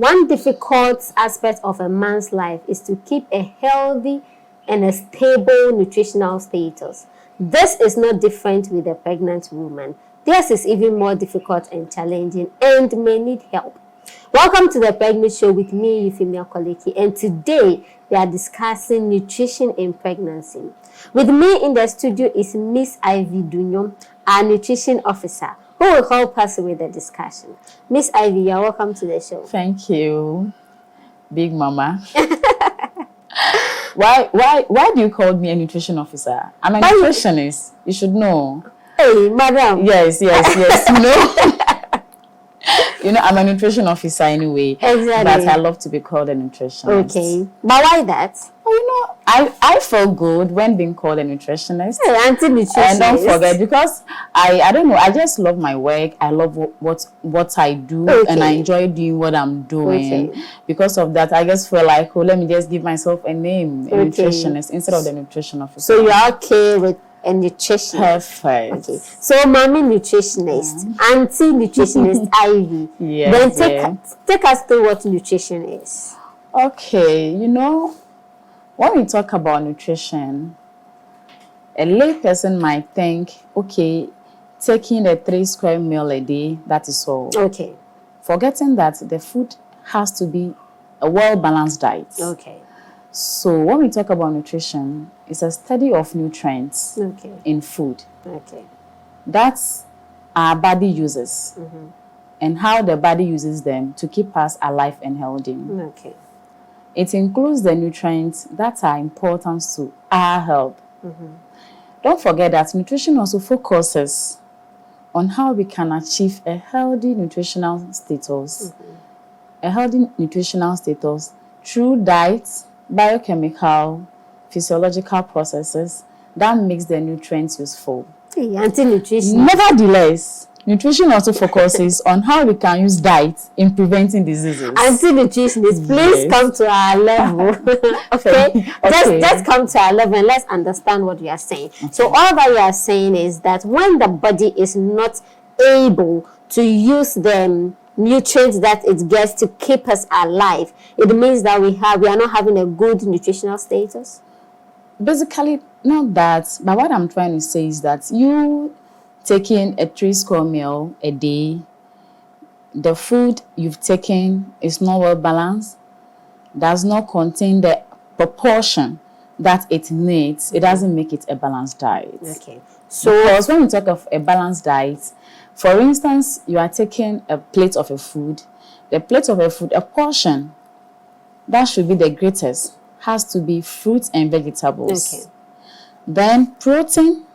one difficult aspect of a man's life is to keep a healthy and a stable nutritional status. This is not different with a pregnant woman. Theirs is even more difficult and challenging and may need help. Welcome to the Pregnant Show with me, Euphemia Koleki, and today we are discussing nutrition in pregnancy. With me in the studio is Miss Ivy Dunyo, our nutrition officer, who will help us with the discussion. Miss Ivy, you are welcome to the show. Thank you, Big Mama. Why do you call me a nutrition officer? I'm a nutritionist. You should know. Hey, madam. Yes. You know, I'm a nutrition officer anyway. Exactly. But I love to be called a nutritionist. Okay. But why that? Well, you know, I feel good when being called a nutritionist. Hey, anti-nutritionist. And don't forget, because I don't know, I just love my work. I love what I do, and I enjoy doing what I'm doing. Okay. Because of that, I just feel like, let me just give myself a name, a nutritionist, instead of the nutrition officer. So you are okay with a nutritionist? Perfect. Okay. So, mommy nutritionist, auntie nutritionist, Ivy. Yes. Then take us through what nutrition is. Okay, you know, when we talk about nutrition, a lay person might think, okay, taking a 3 square meal a day, that is all. Okay. Forgetting that the food has to be a well-balanced diet. Okay. So when we talk about nutrition, it's a study of nutrients in food. Okay. That's our body uses and how the body uses them to keep us alive and healthy. Okay. It includes the nutrients that are important to our health. Don't forget that nutrition also focuses on how we can achieve a healthy nutritional status. A healthy nutritional status through diet, biochemical, physiological processes that makes the nutrients useful. Hey, anti-nutrition. Nevertheless, nutrition also focuses on how we can use diet in preventing diseases. Anti-nutritionist, please come to our level. Okay? Just come to our level and let's understand what you are saying. So all that you are saying is that when the body is not able to use the nutrients that it gets to keep us alive, it means that we are not having a good nutritional status. Basically, not that, but what I'm trying to say is that you taking a 3 square meal a day, the food you've taken is not well balanced, does not contain the proportion that it needs, it doesn't make it a balanced diet. Okay. So because when we talk of a balanced diet, for instance, you are taking a plate of a food, the plate of a food, a portion that should be the greatest has to be fruits and vegetables. Okay. Then protein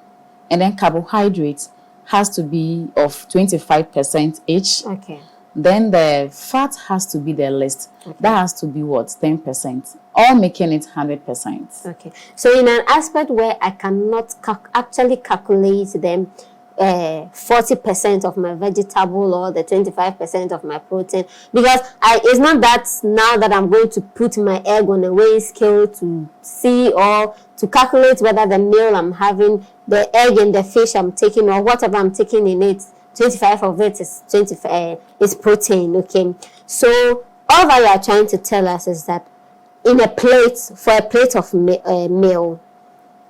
and then carbohydrates has to be of 25% each. Okay. Then the fat has to be the least. Okay. That has to be what? 10%. All making it 100%. Okay. So in an aspect where I cannot actually calculate them, 40% of my vegetable or the 25% of my protein, because it's not that now that I'm going to put my egg on a weighing scale to see or to calculate whether the meal I'm having, the egg and the fish I'm taking or whatever I'm taking in it, 25 of it is protein. Okay, so all that you are trying to tell us is that in a plate, for a plate of meal,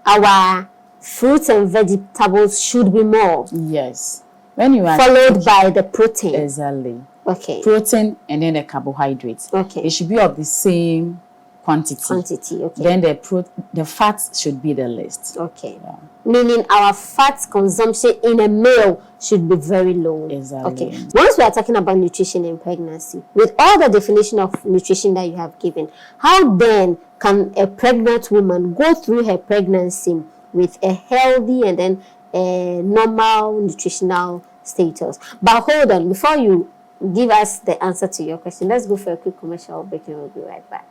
our fruits and vegetables should be more. Yes. When you are followed by the protein. Exactly. Okay. Protein and then the carbohydrates. Okay. It should be of the same quantity. Okay. Then the fats should be the least. Okay. Yeah. Meaning our fat consumption in a meal should be very low. Exactly. Okay. Once we are talking about nutrition in pregnancy, with all the definition of nutrition that you have given, how then can a pregnant woman go through her pregnancy with a healthy and then a normal nutritional status? But hold on, before you give us the answer to your question, let's go for a quick commercial break and we'll be right back.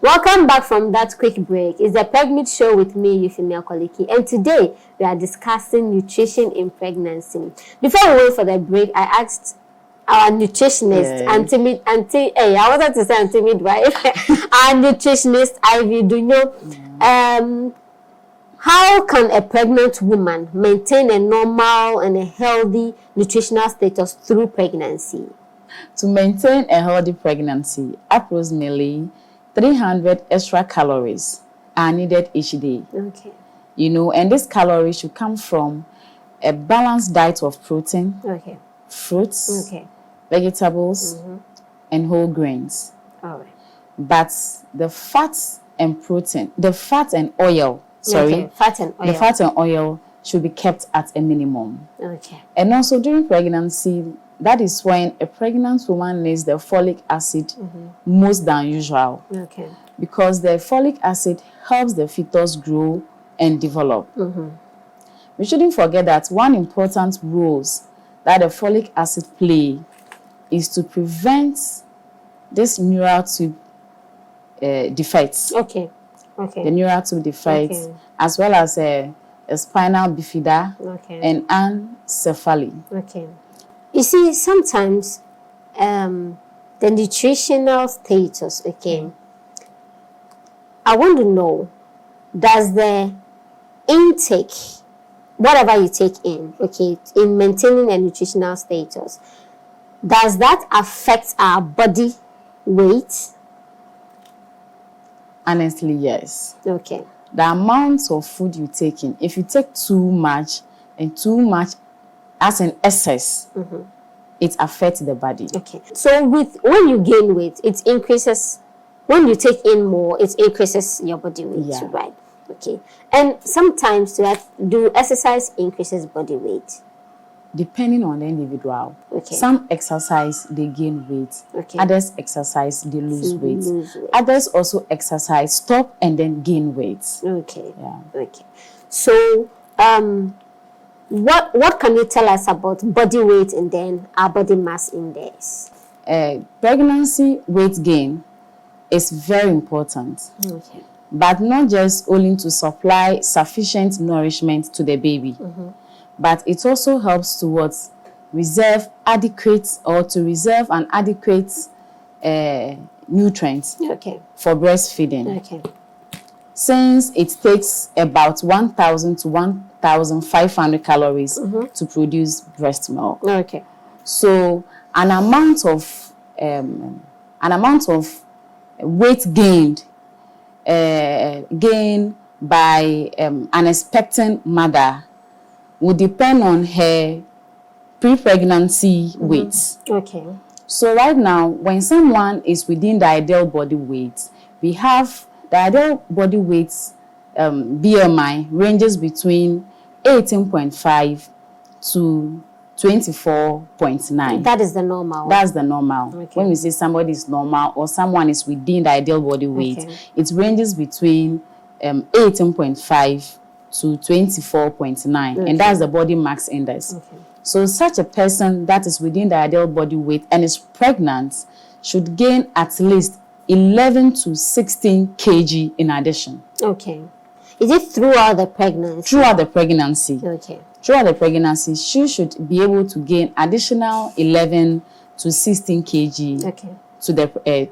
Welcome back from that quick break. It's the Pregnant Show with me, Euphemia Koliki, and today we are discussing nutrition in pregnancy. Before we wait for the break, I asked our nutritionist, I wanted to say Auntie Midwife, our nutritionist, Ivy, do you know, how can a pregnant woman maintain a normal and a healthy nutritional status through pregnancy? To maintain a healthy pregnancy, approximately 300 extra calories are needed each day. Okay. You know, and this calories should come from a balanced diet of protein, Okay. fruits, Okay. vegetables, and whole grains. All right. But the fats and protein, the fat and oil, Okay. Fat and oil. the fat and oil should be kept at a minimum. Okay. And also during pregnancy, that is when a pregnant woman needs the folic acid most than usual. Okay. Because the folic acid helps the fetus grow and develop. We shouldn't forget that one important role that the folic acid play is to prevent this neural tube defects. Okay. Okay. The neural tube defects, Okay. as well as a spinal bifida Okay. and ancephaly. Okay. You see, sometimes the nutritional status, okay, I want to know, does the intake, whatever you take in, okay, in maintaining a nutritional status, does that affect our body weight? Honestly, yes. Okay. The amount of food you take in, if you take too much and too much as an excess, it affects the body. Okay. So when you gain weight, it increases. When you take in more, it increases your body weight, Yeah. right? Okay. And sometimes do exercise increases body weight? Depending on the individual. Okay. Some exercise, they gain weight. Okay. Others exercise, they lose So weight. lose weight. Others also exercise, stop, and then gain weight. Okay. Yeah. Okay. So, what can you tell us about body weight and then our body mass index? Pregnancy weight gain is very important, Okay. but not just only to supply sufficient nourishment to the baby, but it also helps towards reserve an adequate nutrients Okay. for breastfeeding. Okay. Since it takes about 1,000 to 1,500 calories to produce breast milk. Okay. So an amount of weight gained by an expectant mother would depend on her pre-pregnancy weight. Okay. So right now, when someone is within the ideal body weight, we have the ideal body weight BMI ranges between 18.5 to 24.9. That is the normal. That's the normal. Okay. When we say somebody is normal or someone is within the ideal body weight, Okay. it ranges between 18.5 to 24.9, Okay. and that's the body mass index. Okay. So such a person that is within the ideal body weight and is pregnant should gain at least 11 to 16 kg in addition. Okay. Is it throughout the pregnancy? Throughout the pregnancy. Okay. Throughout the pregnancy, she should be able to gain additional 11 to 16 kg Okay.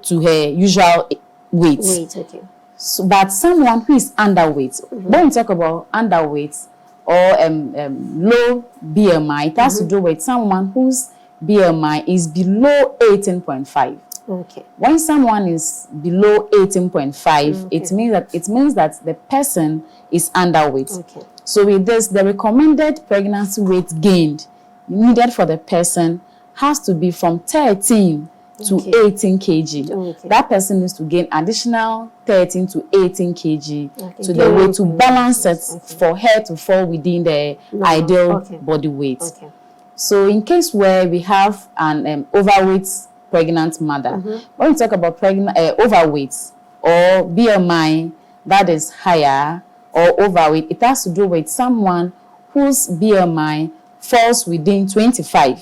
to her usual weight. Wait. Okay. So, but someone who is underweight, when we talk about underweight or low BMI, it has to do with someone whose BMI is below 18.5. Okay. When someone is below 18.5, Okay. it means that the person is underweight. Okay. So with this, the recommended pregnancy weight gained needed for the person has to be from 13 to Okay. 18 kg. Okay. That person needs to gain additional 13 to 18 kg Okay. to the weight to balance it for her to fall within the ideal Okay. body weight. Okay. So in case where we have an overweight pregnant mother, when we talk about overweight or BMI that is higher or overweight, it has to do with someone whose BMI falls within 25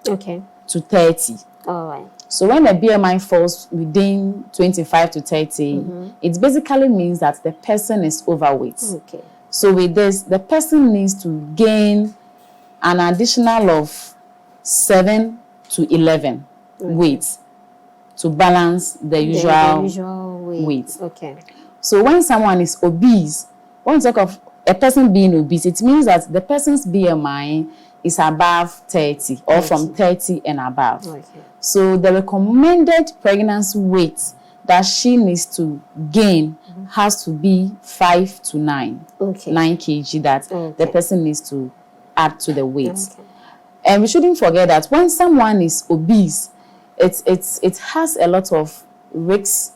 Okay. to 30. All right. So when the BMI falls within 25 to 30, it basically means that the person is overweight. Okay. So with this, the person needs to gain an additional of 7 to 11 weight to balance the usual weight. Okay. So when someone is obese, when we talk of a person being obese, it means that the person's BMI is above 30 or from 30 and above. Okay. So the recommended pregnancy weight that she needs to gain has to be 5 to 9. Okay. 9 kg that the person needs to add to the weight. Okay. And we shouldn't forget that when someone is obese, it has a lot of risks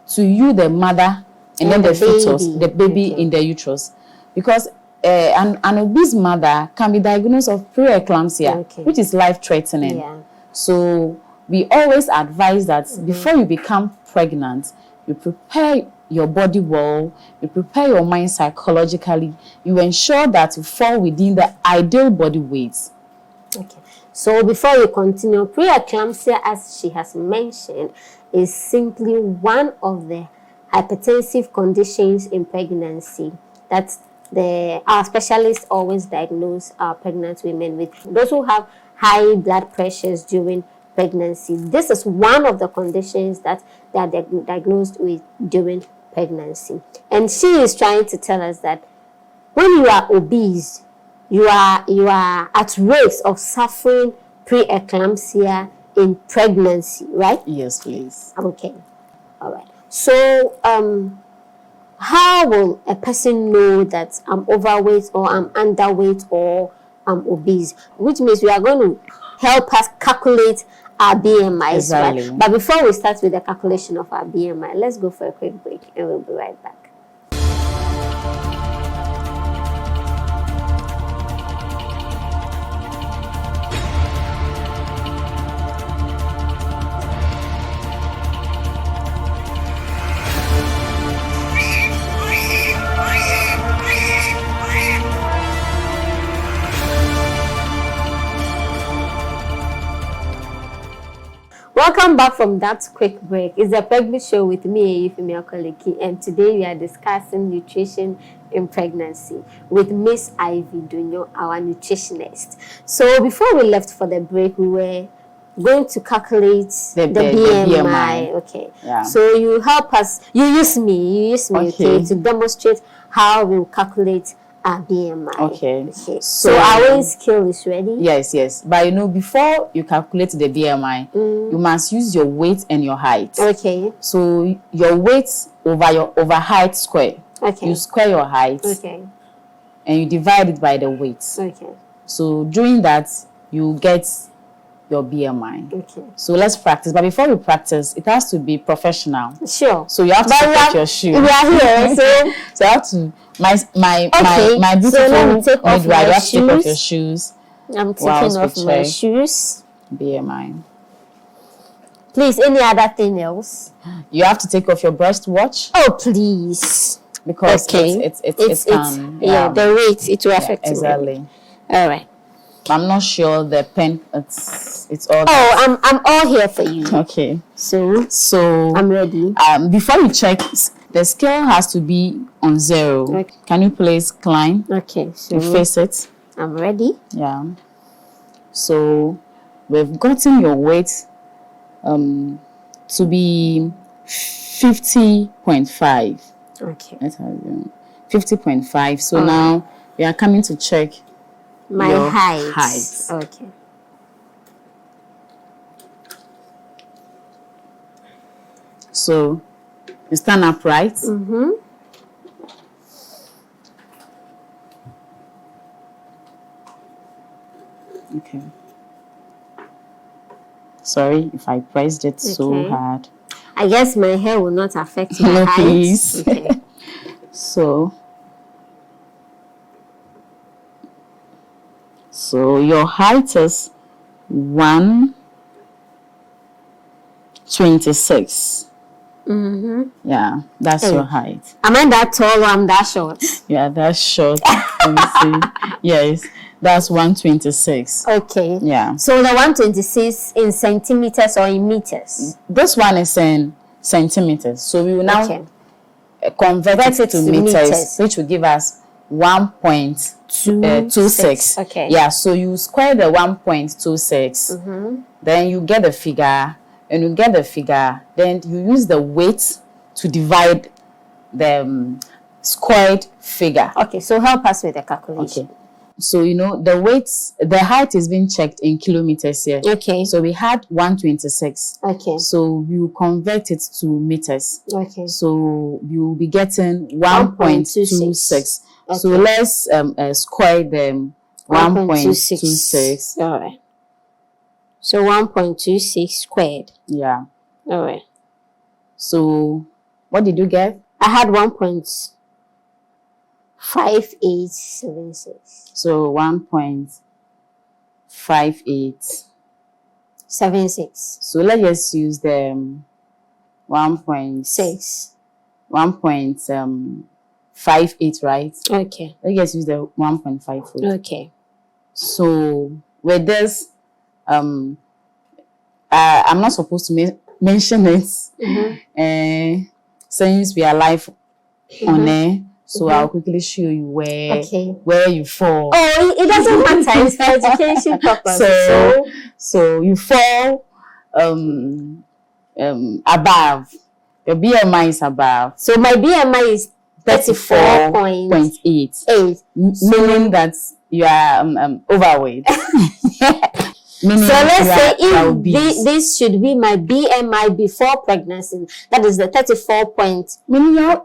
to you, the mother, and then the fetus, the baby in the uterus. Because an obese mother can be diagnosed of pre-eclampsia, which is life-threatening. Yeah. So we always advise that before you become pregnant, you prepare your body well, you prepare your mind psychologically, you ensure that you fall within the ideal body weight. Okay. So before we continue, pre-eclampsia, as she has mentioned, is simply one of the hypertensive conditions in pregnancy that our specialists always diagnose our pregnant women with. Those who have high blood pressures during pregnancy. This is one of the conditions that they are diagnosed with during pregnancy. And she is trying to tell us that when you are obese, you are at risk of suffering pre-eclampsia in pregnancy, right? Yes, please. Okay. All right. So, how will a person know that I'm overweight or I'm underweight or I'm obese? Which means we are going to help us calculate our BMIs, exactly. Right? But before we start with the calculation of our BMI, let's go for a quick break and we'll be right back. Welcome back from that quick break. It's the Pregnant Show with me, Euphemia Koleki, and today we are discussing nutrition in pregnancy with Miss Ivy Dunyo, our nutritionist. So before we left for the break, we were going to calculate the BMI. Okay. Yeah. So you help us. You use me, okay, to demonstrate how we'll calculate our BMI. Okay. So our weighing scale is ready? Yes. But before you calculate the BMI, you must use your weight and your height. Okay. So your weight over height square. Okay. You square your height. Okay. And you divide it by the weight. Okay. So doing that, you get your BMI. Okay. So let's practice. But before we practice, it has to be professional. Sure. So you have to take off your shoes. We are here, so you have to my beautiful so let me take off my you have to take off your shoes. I'm taking off my shoes. BMI. Please, any other thing else? You have to take off your breast watch. Oh, please. Because the weight, it will affect you. Exactly. All right. I'm not sure the pen. It's all. Oh, I'm all here for you. Okay. So I'm ready. Before you check, the scale has to be on 0. Okay. Can you please climb? Okay. So you face it. I'm ready. Yeah. So we've gotten your weight to be 50.5. Okay. 50.5. So now we are coming to check my height. Okay. So you stand upright. Mm-hmm. Okay. Sorry if I pressed it so hard. I guess my hair will not affect my height. Please. Okay. So your height is 126. Yeah, that's your height. Am I that tall or I'm that short? Yeah, that's short. Let me see. Yes, that's 126. Okay. Yeah. So the 126 in centimeters or in meters? This one is in centimeters. So we will now convert it to meters, which will give us 1.26. Okay. Yeah, so you square the 1.26. Then you get the figure. And you get the figure, then you use the weight to divide the squared figure. Okay, so help us with the calculation. Okay. So, the weights, the height is being checked in kilometers here. Okay. So we had 126. Okay. So we will convert it to meters. Okay. So you will be getting 1.26. Okay. So let's square them 1.26. All right. So 1.26 squared. Yeah. All right. So what did you get? I had 1.5876. So 1.5876. So let's just use the 1.6. 1.58, right? Okay. Let's just use the 1.58. Okay. So with this, I'm not supposed to mention it, since we are live on air. So I'll quickly show you where you fall. Oh, it doesn't matter. It's for education purpose. So you fall above. Your BMI is above. So my BMI is 34.8, meaning that you are overweight. So let's say if this should be my BMI before pregnancy, that is the 34 point. Meaning so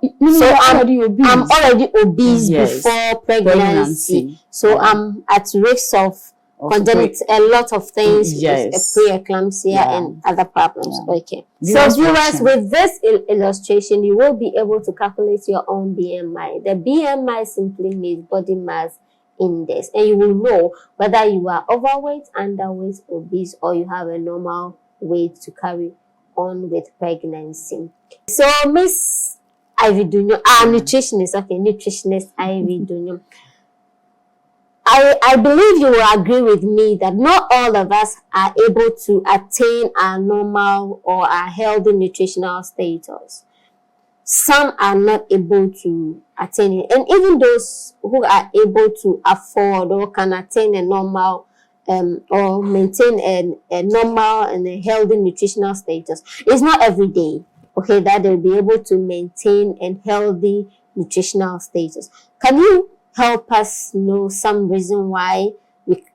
I'm already obese. I'm already obese before pregnancy. So I'm at risk of congenital a lot of things, pre-eclampsia and other problems. Okay. So viewers, with this illustration, you will be able to calculate your own BMI. The BMI simply means body mass index, and you will know whether you are overweight, underweight, obese, or you have a normal weight to carry on with pregnancy. So Miss Ivy Dunyo, nutritionist Ivy Dunyo, I believe you will agree with me that not all of us are able to attain our normal or our healthy nutritional status. Some are not able to attain it. And even those who are able to afford or can attain a normal or maintain a normal and a healthy nutritional status, it's not every day, okay, that they'll be able to maintain a healthy nutritional status. Can you help us know some reason why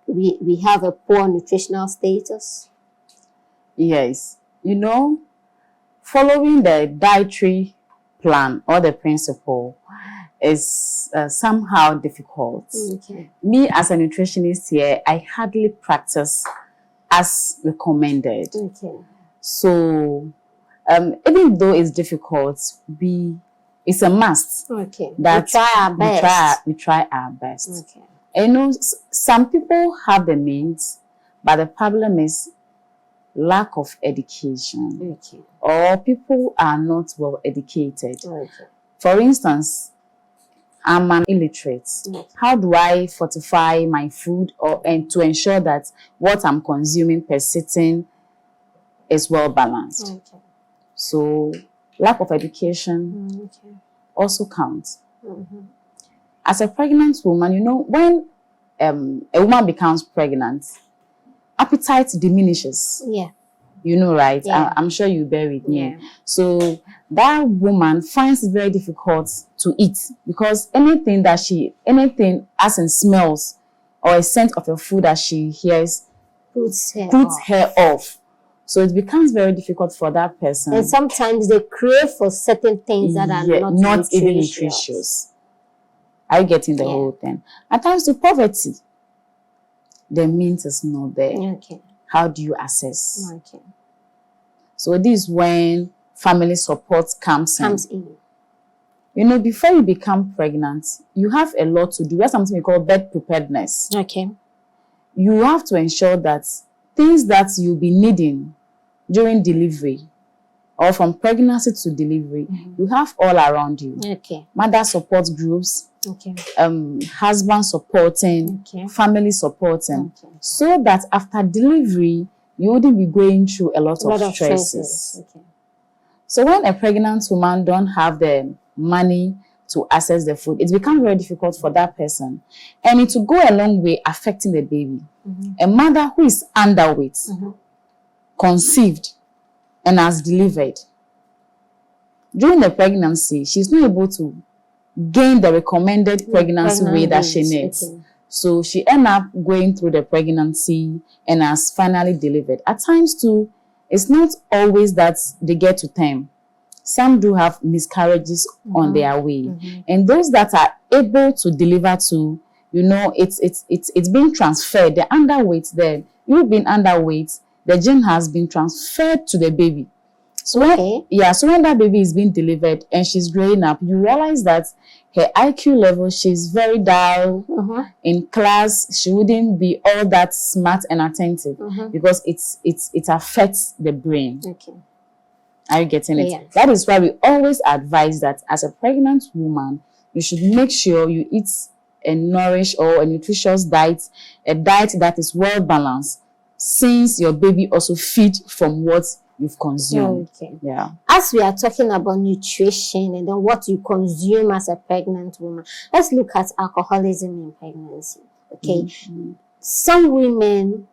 we have a poor nutritional status? Yes. Following the dietary plan or the principle is somehow difficult. Okay. Me as a nutritionist here, I hardly practice as recommended. Okay. So even though it's difficult, it's a must. Okay. That we try our best. We try our best. Okay. And some people have the means, but the problem is lack of education. Okay. Or people are not well educated. Okay. For instance, I'm an illiterate. Okay. How do I fortify my food and to ensure that what I'm consuming per sitting is well balanced? Okay. So lack of education also counts. As a pregnant woman, when a woman becomes pregnant, appetite diminishes. Yeah. Right? Yeah. I'm sure you bear with me. Yeah. So that woman finds it very difficult to eat because anything as in smells or a scent of a food that she hears puts her off. So it becomes very difficult for that person. And sometimes they crave for certain things that are not even nutritious. Are you getting the whole thing? At times the poverty, the means is not there. Okay. How do you assess? Okay. So this is when family support comes in. Before you become pregnant, you have a lot to do. There's something we call birth preparedness. Okay. You have to ensure that things that you'll be needing during delivery or from pregnancy to delivery, you have all around you. Okay. Mother support groups, Okay. husband supporting, Okay. family supporting, Okay. so that after delivery, you wouldn't be going through a lot of stresses. stresses. Okay. So when a pregnant woman don't have the money to access the food, it becomes very difficult for that person. And it will go a long way affecting the baby. A mother who is underweight, conceived, and has delivered, during the pregnancy, she's not able to gain the recommended pregnancy weight that she needs. Okay. So she ends up going through the pregnancy and has finally delivered. At times too, it's not always that they get to term. Some do have miscarriages on their way. And those that are able to deliver to, you know, it's being transferred. The underweight there, you've been underweight, the gene has been transferred to the baby. So when that baby is being delivered and she's growing up, you realize that her IQ level, she's very dull. In class, she wouldn't be all that smart and attentive because it affects the brain. Okay. Are you getting it? Yes. That is why we always advise that as a pregnant woman, you should make sure you eat a nourished or a nutritious diet, a diet that is well balanced, since your baby also feeds from what you've consumed. Okay. Yeah. As we are talking about nutrition and then what you consume as a pregnant woman, let's look at alcoholism in pregnancy. Okay. Some women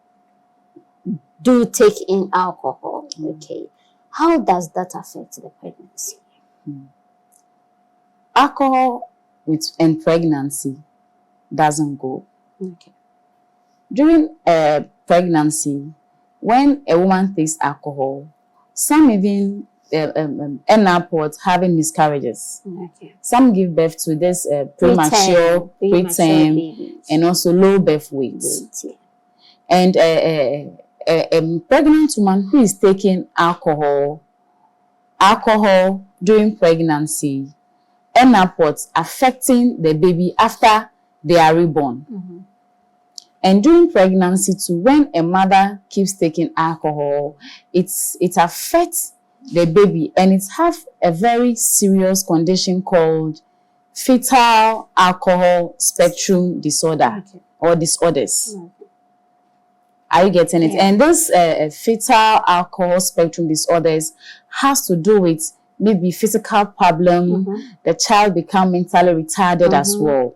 do take in alcohol. Okay. How does that affect the pregnancy? Alcohol and pregnancy doesn't go. Okay. During pregnancy, when a woman takes alcohol, some even end up with having miscarriages. Okay. Some give birth to this premature, preterm, and also low birth weight. And a pregnant woman who is taking alcohol during pregnancy end up with affecting the baby after they are reborn. And during pregnancy too, when a mother keeps taking alcohol, it affects the baby, and it has a very serious condition called fetal alcohol spectrum disorder or disorders. Are you getting it? And this fetal alcohol spectrum disorders has to do with maybe physical problem. The child become mentally retarded as well.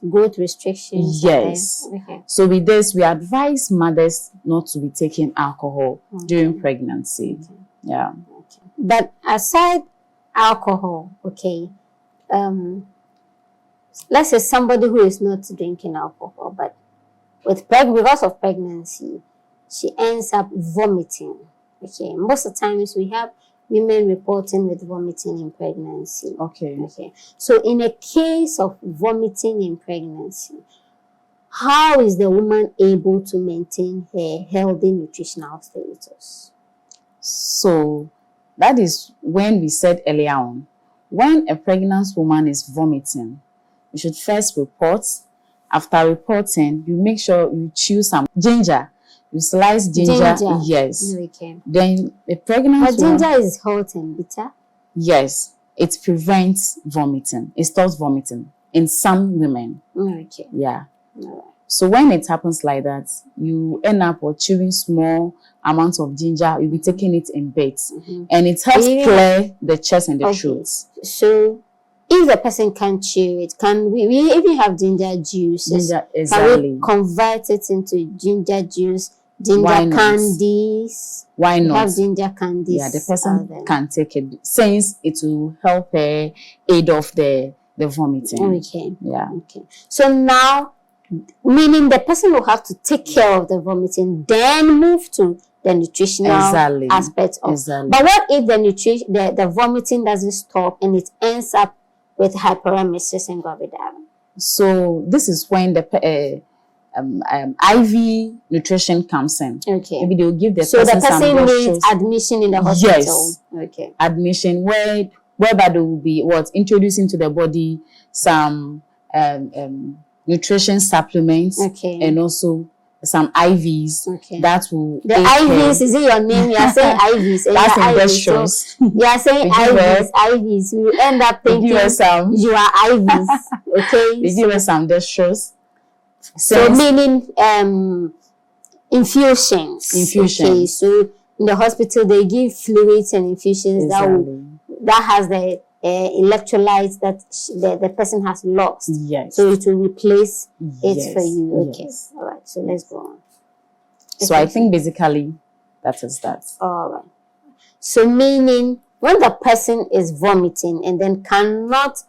Growth restrictions. Yes. Okay. So with this, we advise mothers not to be taking alcohol during pregnancy. Yeah. But aside alcohol, let's say somebody who is not drinking alcohol, but because of pregnancy, she ends up vomiting. Okay. Most of the times we have women reporting with vomiting in pregnancy. Okay. So in a case of vomiting in pregnancy, how is the woman able to maintain her healthy nutritional status? So that is when we said earlier on, when a pregnant woman is vomiting, you should first report. After reporting, you make sure you chew some ginger. You slice ginger. Yes. Okay. Then a pregnant woman. But ginger is hot and bitter? Yes. It prevents vomiting. It stops vomiting in some women. Okay. Yeah. All right. So when it happens like that, you end up with chewing small amounts of ginger. You'll be taking it in bits. And it helps clear the chest and the throat. So if the person can't chew it, can we even have ginger juice? Exactly. Can we convert it into ginger juice, ginger candies? Why not? Have ginger candies. Yeah, the person can take it since it will help her aid off the vomiting. Okay. Yeah. Okay. So now, meaning the person will have to take care of the vomiting, then move to the nutritional aspect of. But what if the vomiting doesn't stop and it ends up with hyperemesis and gravidarum? So this is when the IV nutrition comes in. Okay. Maybe they'll give the person some So the person needs admission in the hospital. Yes. Okay. Admission whereby they will be introducing to the body some nutrition supplements. Okay. And also some IVs that will the IVs. Is it your name? You are saying IVs. That's industrials. So you are saying IVs. We end up thinking you are IVs. Okay. They give us some dextrose. So meaning infusions. Okay. So in the hospital they give fluids and infusions that has the electrolytes that the person has lost. Yes. So it will replace it for you. Okay. Yes. All right. So let's go on. So I think basically that is that. All right. So meaning when the person is vomiting and then cannot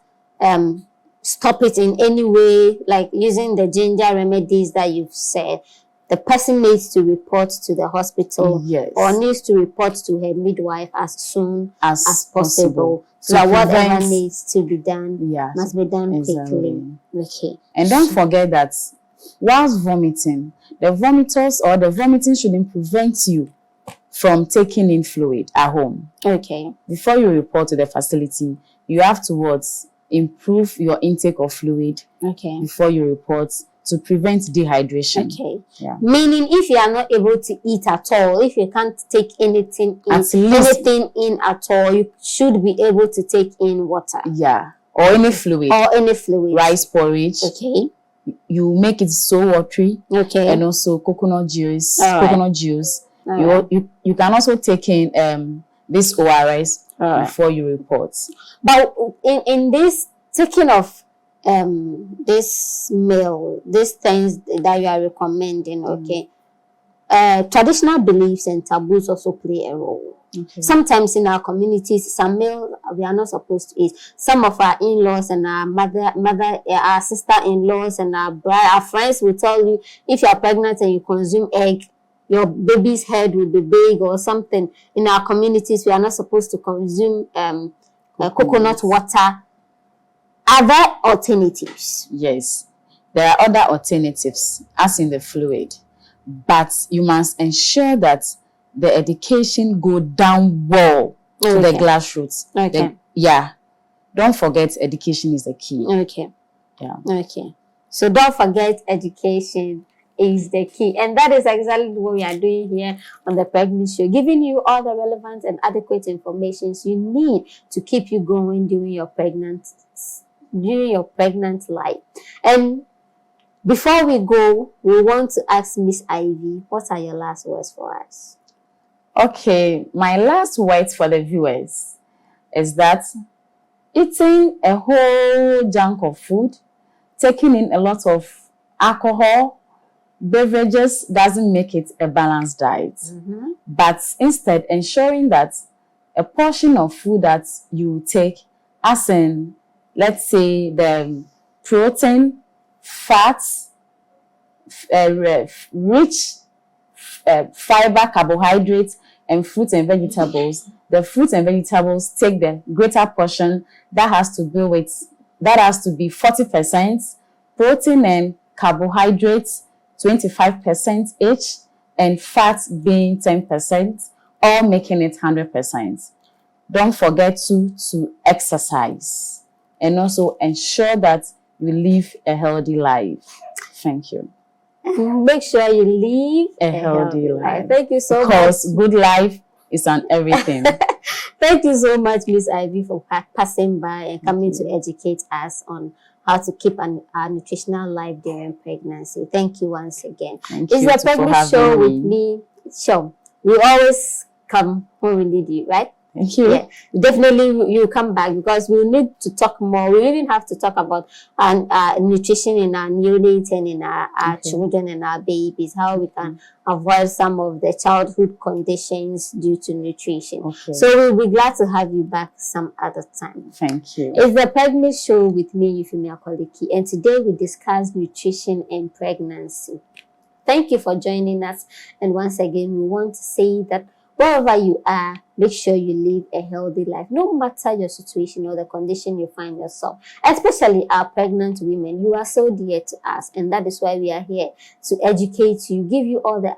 stop it in any way, like using the ginger remedies that you've said, the person needs to report to the hospital or needs to report to her midwife as soon as possible. So that whatever needs to be done must be done quickly. Okay. And don't forget that whilst vomiting, the vomiting shouldn't prevent you from taking in fluid at home. Okay. Before you report to the facility, you have to improve your intake of fluid before you report to prevent dehydration. Okay. Yeah. Meaning if you are not able to eat at all, if you can't take anything in at all, you should be able to take in water. Yeah. Or any fluid. Rice porridge. Okay. You make it so watery. Okay. And also coconut juice. You can also take in this ORS before you report. But in this taking of this meal, these things that you are recommending, traditional beliefs and taboos also play a role. Okay. Sometimes in our communities, some meal we are not supposed to eat. Some of our in-laws and our our sister-in-laws and our friends will tell you, if you are pregnant and you consume egg, your baby's head will be big or something. In our communities, we are not supposed to consume coconut water. Are there alternatives? Yes, there are other alternatives, as in the fluid. But you must ensure that the education go down well to the grassroots. Okay. Don't forget education is the key. Okay. Yeah. Okay. So don't forget education is the key. And that is exactly what we are doing here on the Pregnancy Show, giving you all the relevant and adequate information you need to keep you going during your pregnant life. And before we go, we want to ask Miss Ivy, what are your last words for us? Okay, my last words for the viewers is that eating a whole junk of food, taking in a lot of alcohol, beverages doesn't make it a balanced diet. But instead, ensuring that a portion of food that you take, as in, let's say, the protein, fats, rich fiber, carbohydrates, and fruits and vegetables. The fruits and vegetables take the greater portion that has to be 40%, protein and carbohydrates 25% each, and fats being 10%, all making it 100%. Don't forget to exercise and also ensure that you live a healthy life. Thank you. Make sure you live a healthy life. Thank you so much. Because good life is on everything. Thank you so much, Miss Ivy, for passing by and coming to educate us on how to keep our nutritional life during pregnancy. Thank you once again. It's the Pregnancy Show with me. Sure. We always come when we need you, right? Thank you. Yeah, definitely you come back because we need to talk more. We even have to talk about nutrition in our neonates and in our children and our babies, how we can avoid some of the childhood conditions due to nutrition. Okay. So we'll be glad to have you back some other time. Thank you. It's the Pregnancy Show with me, Euphemia Koliki, and today we discuss nutrition and pregnancy. Thank you for joining us. And once again, we want to say that wherever you are, make sure you live a healthy life, no matter your situation or the condition you find yourself. Especially our pregnant women, you are so dear to us, and that is why we are here to educate you, give you all the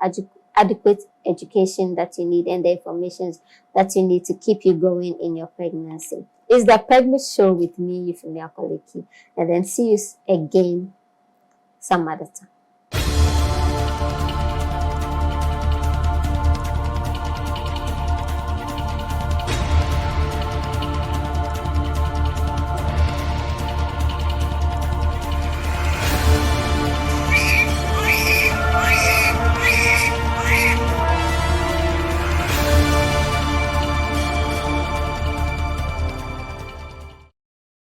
adequate education that you need and the information that you need to keep you going in your pregnancy. It's the Pregnancy Show with me, Euphemia Koliki, and then see you again some other time.